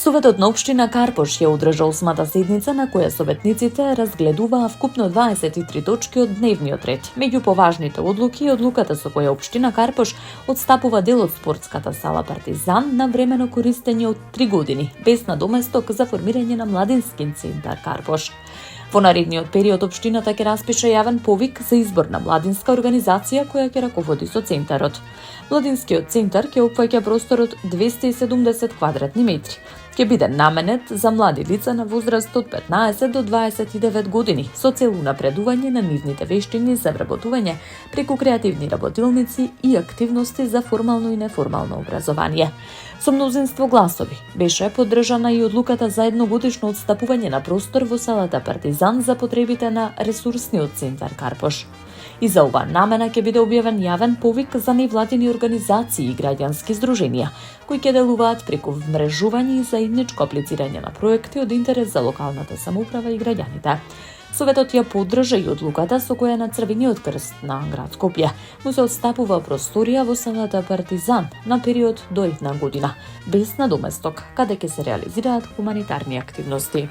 Советот на општина Карпош ја одржа 8-та седница на која советниците разгледуваа вкупно 23 точки од дневниот ред. Меѓу поважните одлуки е одлуката со која општина Карпош отстапува дел од спортската сала Партизан на времено користење од 3 години, без надоместок за формирање на младински центар Карпош. Во наредниот период општината ќе распише јавен повик за избор на младинска организација која ќе раководи со центарот. Младинскиот центар ќе опфаќа простор од 270 квадратни метри. Ќе биде наменет за млади лица на возраст од 15 до 29 години со цел унапредување на нивните вештини за вработување преку креативни работилници и активности за формално и неформално образование. Со мнозинство гласови беше поддржана и одлуката за едногодишно отстапување на простор во салата Партизан за потребите на ресурсниот центар Карпош. И за оваа намена ќе биде објавен јавен повик за невладини организации и граѓански здруженија, кои ќе делуваат преку вмрежување и заедничко аплицирање на проекти од интерес за локалната самоуправа и граѓаните. Советот ја поддржа и одлуката со која на Црвениот крст на град Скопје му се отстапува просторија во салата Партизан на период до 1 година, без надоместок, каде ќе се реализираат хуманитарни активности.